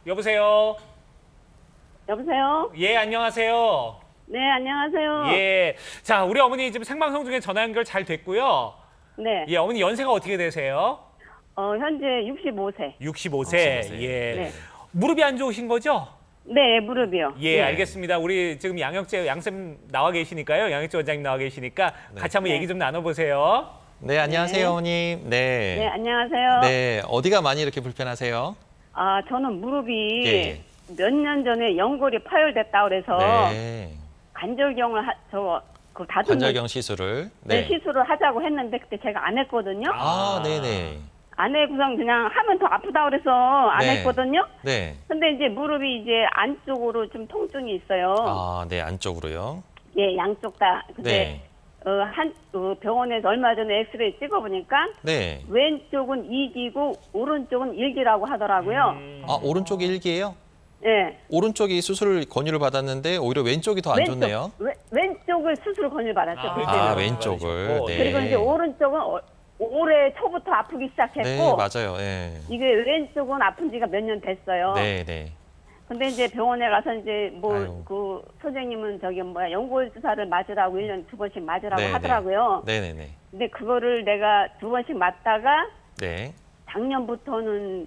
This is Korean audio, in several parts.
여보세요? 여보세요? 예, 안녕하세요. 네, 안녕하세요. 예. 자, 우리 어머니 지금 생방송 중에 전화 연결 잘 됐고요. 네. 예, 어머니 연세가 어떻게 되세요? 현재 65세. 65세. 예. 네. 무릎이 안 좋으신 거죠? 네, 무릎이요. 예, 알겠습니다. 우리 지금 양쌤 나와 계시니까요. 양혁재 원장님 나와 계시니까 같이 한번 네. 얘기 좀 나눠보세요. 네, 안녕하세요, 네. 어머님. 네, 네. 안녕하세요. 네, 어디가 많이 이렇게 불편하세요? 저는 무릎이 예. 몇 년 전에 연골이 파열됐다 그래서 네. 관절경을 다듬는 관절경 시술을. 네, 시술을 하자고 했는데 그때 제가 안 했거든요. 아, 네네. 안 해고선 그냥 하면 더 아프다 그래서 안 네. 했거든요. 네. 근데 이제 무릎이 이제 안쪽으로 좀 통증이 있어요. 아, 네, 안쪽으로요. 예, 양쪽 다. 근데 네. 병원에서 얼마 전에 엑스레이 찍어보니까 네. 왼쪽은 2기고 오른쪽은 1기라고 하더라고요. 아, 오른쪽이 일기예요? 예. 오른쪽이 수술 권유를 받았는데 오히려 왼쪽이 더 안 좋네요. 왼쪽을 수술 권유를 받았죠. 아, 그때는. 아, 왼쪽을. 네. 그리고 이제 오른쪽은 올해 초부터 아프기 시작했고 네, 맞아요. 네. 이게 왼쪽은 아픈 지가 몇 년 됐어요. 네, 네. 근데 이제 병원에 가서 이제 아유. 그 선생님은 연골 주사를 맞으라고 1년 2번씩 맞으라고 네, 하더라고요. 네, 네, 네. 근데 그거를 내가 2번씩 맞다가 네. 작년부터는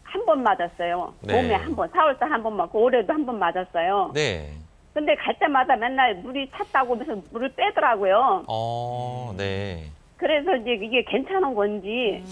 한 번 맞았어요. 네. 몸에 한 번, 4월달 한 번 맞고 올해도 한 번 맞았어요. 네. 근데 갈 때마다 맨날 물이 찼다고 하면서 물을 빼더라고요. 네. 그래서 이제 이게 괜찮은 건지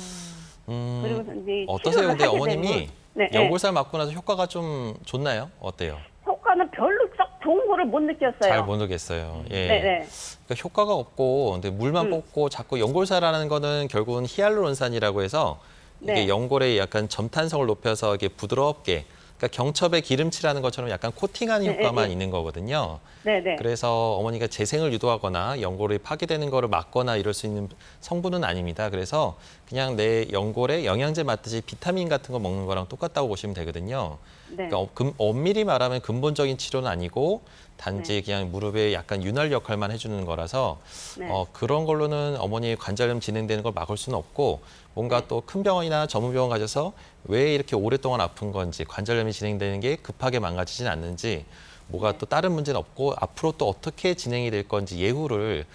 그리고 이제 어떠세요? 근데 치료를 하게 어머님이 되면, 네, 연골살 맞고 나서 효과가 좀 좋나요? 어때요? 효과는 별로 썩 좋은 거를 못 느꼈어요. 잘 모르겠어요. 예. 네네. 그러니까 효과가 없고, 근데 물만 뽑고 자꾸 연골살하는 거는 결국은 히알루론산이라고 해서 이게 네. 연골의 약간 점탄성을 높여서 이게 부드럽게, 그러니까 경첩에 기름칠하는 것처럼 약간 코팅하는 효과만 있는 거거든요. 네네. 그래서 어머니가 재생을 유도하거나 연골이 파괴되는 거를 막거나 이럴 수 있는 성분은 아닙니다. 그래서 그냥 내 연골에 영양제 맞듯이 비타민 같은 거 먹는 거랑 똑같다고 보시면 되거든요. 네. 그러니까 엄밀히 말하면 근본적인 치료는 아니고 단지 그냥 무릎에 약간 윤활 역할만 해주는 거라서 네. 그런 걸로는 어머니의 관절염 진행되는 걸 막을 수는 없고 뭔가 또 큰 병원이나 전문 병원 가셔서 왜 이렇게 오랫동안 아픈 건지 관절염이 진행되는 게 급하게 망가지진 않는지 뭐가 또 다른 문제는 없고 앞으로 또 어떻게 진행이 될 건지 예후를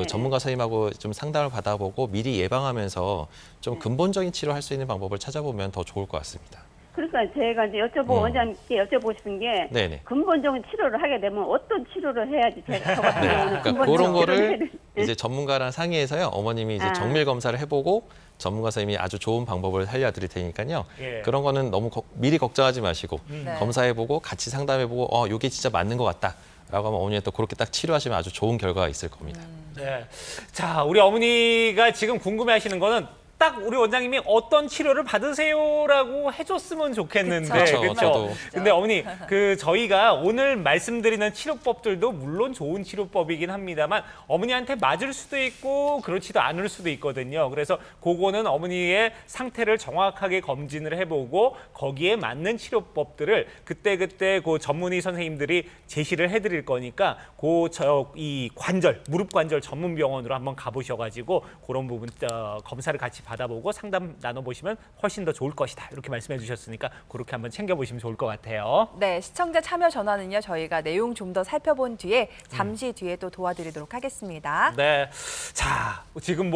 전문가 선생님하고 좀 상담을 받아보고 미리 예방하면서 좀 근본적인 치료할 수 있는 방법을 찾아보면 더 좋을 것 같습니다. 그러니까 제가 이제 원장님께 여쭤보고 싶은 게 네네. 근본적인 치료를 하게 되면 어떤 치료를 해야지 제가 저 같은 네. 경우는 그러니까 근본적인 그런 치료를 해야 거를 돼. 이제 전문가랑 상의해서요. 어머님이 이제 정밀 검사를 해보고 전문가 선생님이 아주 좋은 방법을 알려드릴 테니까요. 예. 그런 거는 너무 미리 걱정하지 마시고 네. 검사해보고 같이 상담해보고 이게 진짜 맞는 것 같다. 라고 하면 어머니가 또 그렇게 딱 치료하시면 아주 좋은 결과가 있을 겁니다. 네. 자, 우리 어머니가 지금 궁금해하시는 거는 딱 우리 원장님이 어떤 치료를 받으세요라고 해줬으면 좋겠는데, 그쵸. 그쵸, 그렇죠? 저도. 근데 어머니, 저희가 오늘 말씀드리는 치료법들도 물론 좋은 치료법이긴 합니다만 어머니한테 맞을 수도 있고 그렇지도 않을 수도 있거든요. 그래서 그거는 어머니의 상태를 정확하게 검진을 해보고 거기에 맞는 치료법들을 그때 그 전문의 선생님들이 제시를 해드릴 거니까 이 무릎 관절 전문 병원으로 한번 가보셔가지고 그런 부분 검사를 같이 받아보고 상담 나눠보시면 훨씬 더 좋을 것이다. 이렇게 말씀해 주셨으니까 그렇게 한번 챙겨보시면 좋을 것 같아요. 네, 시청자 참여 전화는요. 저희가 내용 좀 더 살펴본 뒤에 잠시 뒤에 또 도와드리도록 하겠습니다. 네. 자, 지금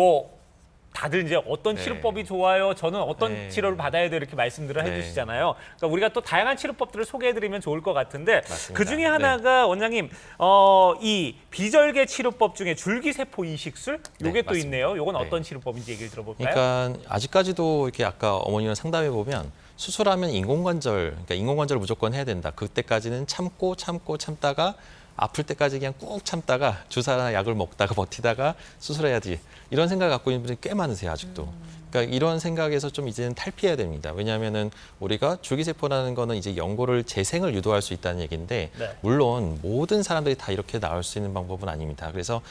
다들 이제 어떤 네. 치료법이 좋아요? 저는 어떤 네. 치료를 받아야 돼? 이렇게 말씀들을 네. 해주시잖아요. 그러니까 우리가 또 다양한 치료법들을 소개해드리면 좋을 것 같은데 맞습니다. 그 중에 하나가 원장님 이 비절개 치료법 중에 줄기세포 이식술 네, 요게 또 맞습니다. 있네요. 요건 네. 어떤 치료법인지 얘기를 들어볼까요? 그러니까 아직까지도 이렇게 아까 어머니랑 상담해 보면 수술하면 그러니까 인공관절을 무조건 해야 된다. 그때까지는 참다가 아플 때까지 그냥 꾹 참다가 주사나 약을 먹다가 버티다가 수술해야지 이런 생각 갖고 있는 분들이 꽤 많으세요 아직도. 그러니까 이런 생각에서 좀 이제는 탈피해야 됩니다. 왜냐하면은 우리가 줄기세포라는 거는 이제 연골을 재생을 유도할 수 있다는 얘기인데 네. 물론 모든 사람들이 다 이렇게 나올 수 있는 방법은 아닙니다. 그래서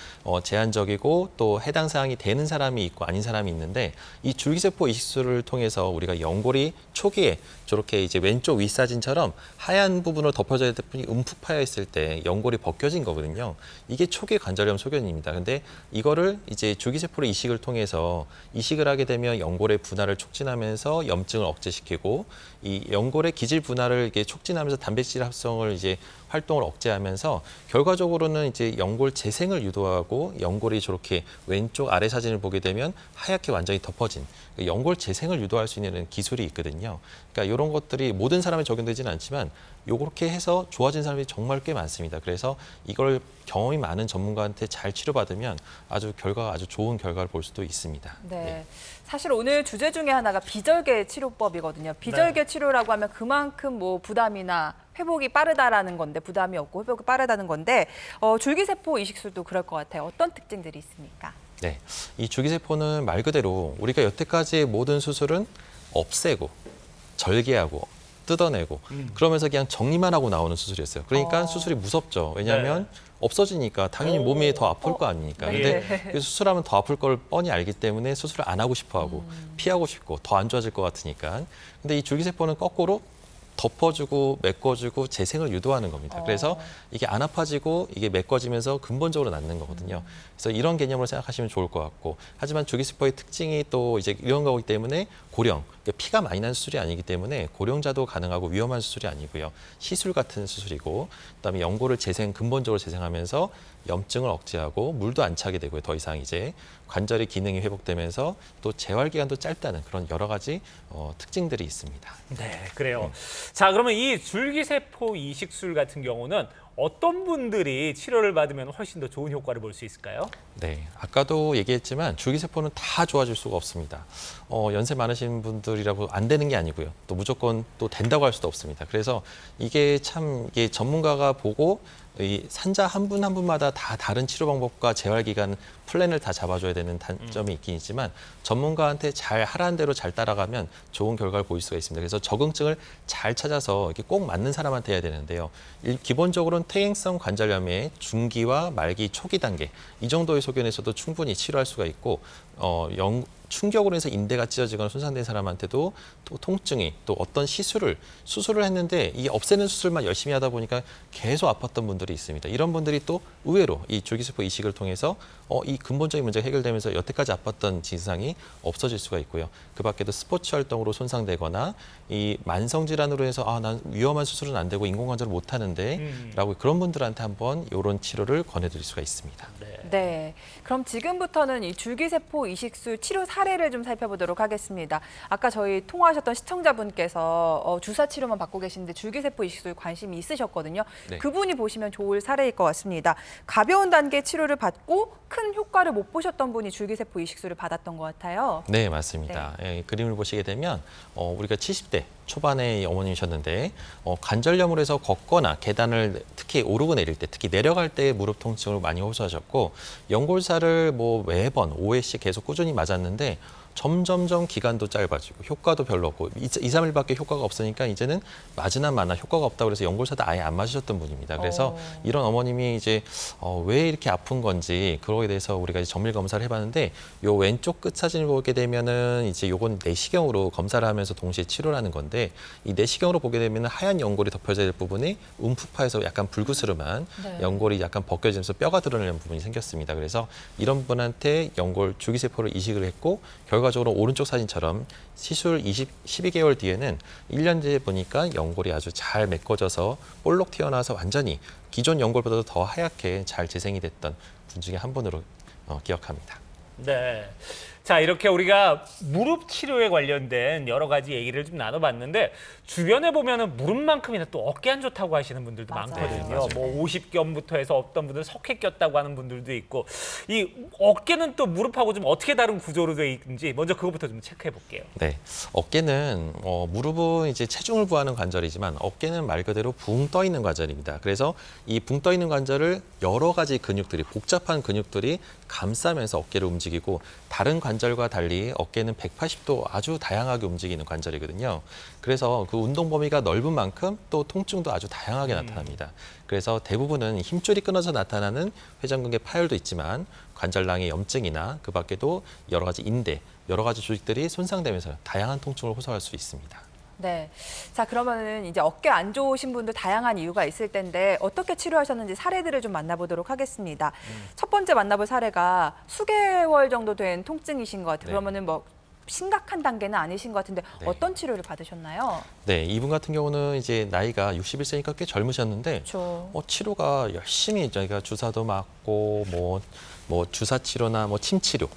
제한적이고 또 해당 사항이 되는 사람이 있고 아닌 사람이 있는데 이 줄기세포 이식술을 통해서 우리가 연골이 초기에 저렇게 이제 왼쪽 윗사진처럼 하얀 부분을 덮어줘야 될 부분이 움푹 파여 있을 때 연골이 연골이 벗겨진 거거든요. 이게 초기 관절염 소견입니다. 근데 이거를 이제 줄기세포로 이식을 통해서 이식을 하게 되면 연골의 분할을 촉진하면서 염증을 억제시키고 이 연골의 기질 분할을 이게 촉진하면서 단백질 합성을 이제 활동을 억제하면서 결과적으로는 이제 연골 재생을 유도하고 연골이 저렇게 왼쪽 아래 사진을 보게 되면 하얗게 완전히 덮어진 연골 재생을 유도할 수 있는 기술이 있거든요. 그러니까 이런 것들이 모든 사람에 적용되지는 않지만 요렇게 해서 좋아진 사람이 정말 꽤 많습니다. 그래서 이걸 경험이 많은 전문가한테 잘 치료받으면 결과가 아주 좋은 결과를 볼 수도 있습니다. 네. 사실 오늘 주제 중에 하나가 비절개 치료법이거든요. 비절개 치료라고 하면 그만큼 뭐 부담이나 회복이 빠르다라는 건데 부담이 없고 회복이 빠르다는 건데 줄기세포 이식술도 그럴 것 같아요. 어떤 특징들이 있습니까? 네, 이 줄기세포는 말 그대로 우리가 여태까지의 모든 수술은 없애고 절개하고 뜯어내고 그러면서 그냥 정리만 하고 나오는 수술이었어요. 그러니까 수술이 무섭죠. 왜냐하면 없어지니까 당연히 몸이 더 아플 거 아닙니까? 근데 수술하면 더 아플 걸 뻔히 알기 때문에 수술을 안 하고 싶어 하고 피하고 싶고 더 안 좋아질 것 같으니까. 근데 이 줄기세포는 거꾸로 덮어주고 메꿔주고 재생을 유도하는 겁니다. 그래서 이게 안 아파지고 이게 메꿔지면서 근본적으로 낫는 거거든요. 그래서 이런 개념으로 생각하시면 좋을 것 같고, 하지만 줄기세포의 특징이 또 이제 이런 거기 때문에 고령, 피가 많이 나는 수술이 아니기 때문에 고령자도 가능하고 위험한 수술이 아니고요. 시술 같은 수술이고, 그다음에 연골을 근본적으로 재생하면서 염증을 억제하고 물도 안 차게 되고요. 더 이상 이제 관절의 기능이 회복되면서 또 재활 기간도 짧다는 그런 여러 가지 특징들이 있습니다. 네, 그래요. 자, 그러면 이 줄기세포 이식술 같은 경우는 어떤 분들이 치료를 받으면 훨씬 더 좋은 효과를 볼 수 있을까요? 네, 아까도 얘기했지만 줄기세포는 다 좋아질 수가 없습니다. 연세 많으신 분들이라고 안 되는 게 아니고요. 또 무조건 또 된다고 할 수도 없습니다. 그래서 이게 전문가가 보고 이 산자 한 분 한 분마다 다 다른 치료 방법과 재활 기간 플랜을 다 잡아줘야 되는 단점이 있긴 있지만 전문가한테 잘 하라는 대로 잘 따라가면 좋은 결과를 보일 수가 있습니다. 그래서 적응증을 잘 찾아서 이렇게 꼭 맞는 사람한테 해야 되는데요. 기본적으로는 퇴행성 관절염의 중기와 말기 초기 단계 이 정도의 소견에서도 충분히 치료할 수가 있고 충격으로 해서 인대가 찢어지거나 손상된 사람한테도 또 통증이 또 어떤 수술을 했는데 이 없애는 수술만 열심히 하다 보니까 계속 아팠던 분들이 있습니다. 이런 분들이 또 의외로 이 줄기세포 이식을 통해서 이 근본적인 문제가 해결되면서 여태까지 아팠던 증상이 없어질 수가 있고요. 그 밖에도 스포츠 활동으로 손상되거나 이 만성 질환으로 해서 난 위험한 수술은 안 되고 인공관절을 못 하는데 라고 그런 분들한테 한번 이런 치료를 권해드릴 수가 있습니다. 네, 그럼 지금부터는 이 줄기세포 이식술 치료 사례를 좀 살펴보도록 하겠습니다. 아까 저희 통화하셨던 시청자분께서 주사 치료만 받고 계시는데 줄기세포 이식술 관심이 있으셨거든요. 네. 그분이 보시면 좋을 사례일 것 같습니다. 가벼운 단계 치료를 받고 큰 효과를 못 보셨던 분이 줄기세포 이식술을 받았던 것 같아요. 네, 맞습니다. 예, 그림을 보시게 되면 우리가 70대 초반의 어머님이셨는데 관절염으로 해서 걷거나 계단을 특히 오르고 내릴 때, 특히 내려갈 때 무릎 통증을 많이 호소하셨고 연골살을 매번 5회씩 계속 꾸준히 맞았는데 점점점 기간도 짧아지고 효과도 별로 없고 2, 3일밖에 효과가 없으니까 이제는 맞으나 마나 효과가 없다고 그래서 연골사도 아예 안 맞으셨던 분입니다. 그래서 이런 어머님이 이제 왜 이렇게 아픈 건지 그거에 대해서 우리가 이제 정밀 검사를 해봤는데 요 왼쪽 끝 사진을 보게 되면은 이제 요건 내시경으로 검사를 하면서 동시에 치료를 하는 건데 이 내시경으로 보게 되면은 하얀 연골이 덮여져 있는 부분이 움푸파에서 약간 불구스름한 연골이 약간 벗겨지면서 뼈가 드러나는 부분이 생겼습니다. 그래서 이런 분한테 연골 줄기세포를 이식을 했고 결과적으로 오른쪽 사진처럼 시술 12개월 뒤에는 1년 뒤에 보니까 연골이 아주 잘 메꿔져서 볼록 튀어나와서 완전히 기존 연골보다도 더 하얗게 잘 재생이 됐던 분 중에 한 분으로 기억합니다. 네. 자, 이렇게 우리가 무릎 치료에 관련된 여러 가지 얘기를 좀 나눠봤는데 주변에 보면은 무릎만큼이나 또 어깨 안 좋다고 하시는 분들도 맞아요. 많거든요. 맞아요. 뭐 50견부터 해서 어떤 분들은 석회 꼈다고 하는 분들도 있고 이 어깨는 또 무릎하고 좀 어떻게 다른 구조로 되어 있는지 먼저 그것부터 좀 체크해 볼게요. 네, 어깨는 무릎은 이제 체중을 부하는 관절이지만 어깨는 말 그대로 붕 떠 있는 관절입니다. 그래서 이 붕 떠 있는 관절을 여러 가지 근육들이 복잡한 근육들이 감싸면서 어깨를 움직이고 다른 관절과 달리 어깨는 180도 아주 다양하게 움직이는 관절이거든요. 그래서 그 운동 범위가 넓은 만큼 또 통증도 아주 다양하게 나타납니다. 그래서 대부분은 힘줄이 끊어져 나타나는 회전근개 파열도 있지만 관절낭의 염증이나 그 밖에도 여러 가지 인대, 여러 가지 조직들이 손상되면서 다양한 통증을 호소할 수 있습니다. 네. 자, 그러면은 이제 어깨 안 좋으신 분들 다양한 이유가 있을 텐데 어떻게 치료하셨는지 사례들을 좀 만나보도록 하겠습니다. 첫 번째 만나볼 사례가 수개월 정도 된 통증이신 것 같아요. 네. 그러면은 뭐 심각한 단계는 아니신 것 같은데 네. 어떤 치료를 받으셨나요? 네, 이분 같은 경우는 이제 나이가 61세니까 꽤 젊으셨는데 그렇죠. 치료가 열심히 저희가 주사도 맞고 뭐 주사 치료나 뭐 침 치료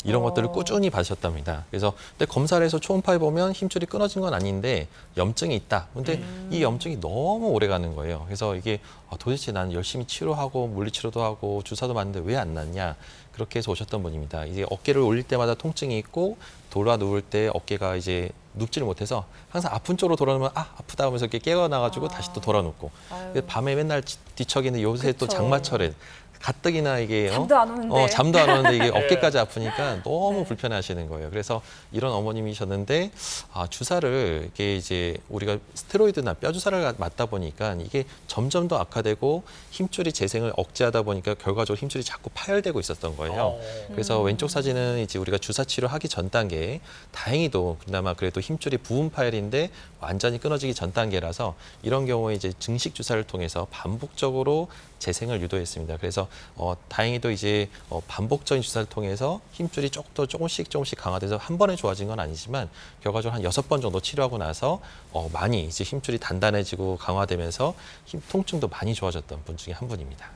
이런 것들을 꾸준히 받으셨답니다. 그래서 근데 검사를 해서 초음파에 보면 힘줄이 끊어진 건 아닌데 염증이 있다. 근데 이 염증이 너무 오래 가는 거예요. 그래서 이게 도대체 나는 열심히 치료하고 물리치료도 하고 주사도 맞는데 왜 안 낫냐. 그렇게 해서 오셨던 분입니다. 이제 어깨를 올릴 때마다 통증이 있고 돌아 누울 때 어깨가 이제 눕지를 못해서 항상 아픈 쪽으로 돌아누면 아프다 하면서 이렇게 깨어나가지고 다시 또 돌아 눕고 아유. 밤에 맨날 뒤척이는 요새 또 그쵸. 장마철에 가뜩이나 이게 잠도 안 오는데. 잠도 안 오는데 이게 어깨까지 아프니까 너무 불편해하시는 거예요. 그래서 이런 어머님이셨는데 주사를 이게 이제 우리가 스테로이드나 뼈 주사를 맞다 보니까 이게 점점 더 악화되고 힘줄이 재생을 억제하다 보니까 결과적으로 힘줄이 자꾸 파열되고 있었던 거예요. 그래서 왼쪽 사진은 이제 우리가 주사 치료하기 전 단계, 다행히도 그나마 그래도 힘줄이 부분 파열인데 완전히 끊어지기 전 단계라서 이런 경우에 이제 증식 주사를 통해서 반복적으로 재생을 유도했습니다. 그래서 다행히도 이제 반복적인 주사를 통해서 힘줄이 조금씩 강화돼서 한 번에 좋아진 건 아니지만 결과적으로 한 6번 정도 치료하고 나서 많이 이제 힘줄이 단단해지고 강화되면서 통증도 많이 좋아졌던 분 중에 한 분입니다.